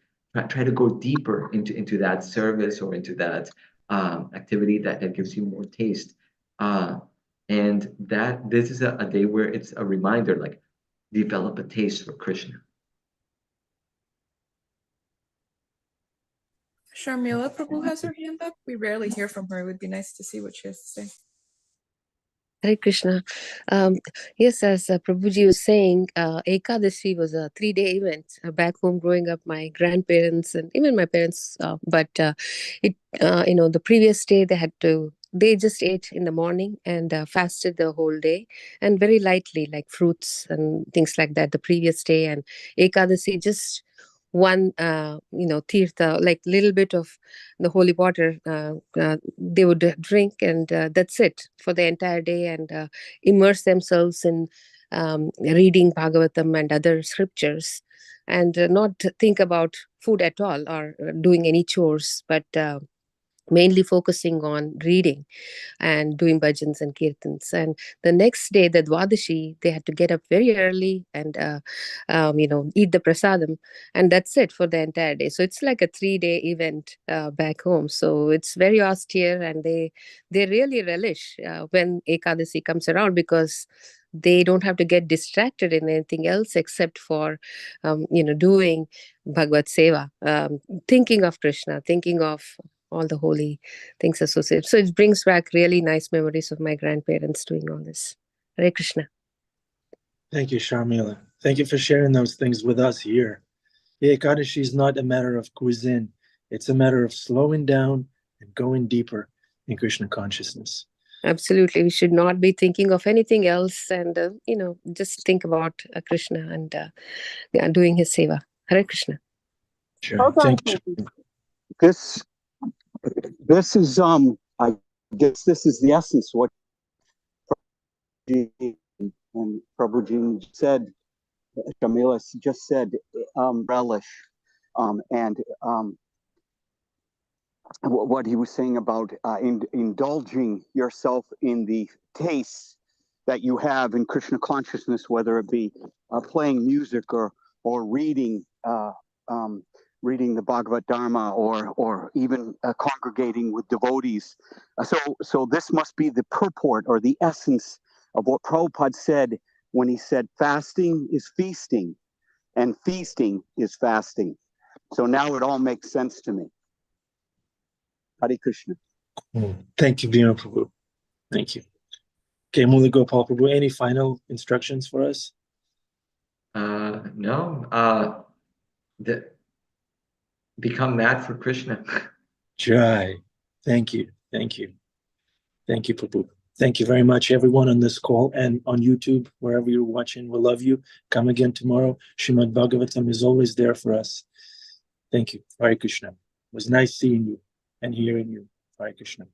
Try to go deeper into that service, or into that activity that gives you more taste. And that this is a day where it's a reminder, like, develop a taste for Krishna.
Sharmila Prabhu has her hand up. We rarely hear from her. It would be nice to see what she has to say.
Hare Krishna. Yes, as Prabhuji was saying, Ekadashi was a 3-day event back home growing up. My grandparents and even my parents, the previous day they just ate in the morning and fasted the whole day, and very lightly, like fruits and things like that the previous day. And Ekadashi, just one, tirtha, like little bit of the holy water, they would drink, and that's it for the entire day, and immerse themselves in reading Bhagavatam and other scriptures, and not think about food at all, or doing any chores, but mainly focusing on reading and doing bhajans and kirtans. And the next day, the Dwadashi, they had to get up very early and, eat the prasadam. And that's it for the entire day. So it's like a 3-day event back home. So it's very austere, and they really relish when Ekadasi comes around, because they don't have to get distracted in anything else except for, doing Bhagavad Seva, thinking of Krishna, thinking of all the holy things associated. So it brings back really nice memories of my grandparents doing all this. Hare Krishna.
Thank you, Sharmila. Thank you for sharing those things with us here. The Ekadashi is not a matter of cuisine. It's a matter of slowing down and going deeper in Krishna consciousness.
Absolutely. We should not be thinking of anything else, and, just think about Krishna and doing his seva. Hare Krishna.
Sure. Thank you.
This is I guess this is the essence what Prabhuji and Prabhuji said, Shamila just said, relish, and what he was saying about indulging yourself in the tastes that you have in Krishna consciousness, whether it be playing music or reading reading the Bhagavad Dharma or even congregating with devotees. So this must be the purport or the essence of what Prabhupada said when he said fasting is feasting and feasting is fasting. So now it all makes sense to me. Hare Krishna.
Thank you, Bhima Prabhu. Thank you. Okay, Murli Gopal Prabhu, any final instructions for us?
No. Become mad for Krishna.
Jai. Thank you. Thank you. Thank you, Prabhu. Thank you very much, everyone on this call and on YouTube, wherever you're watching. We love you. Come again tomorrow. Srimad Bhagavatam is always there for us. Thank you. Hare Krishna. It was nice seeing you and hearing you. Hare Krishna.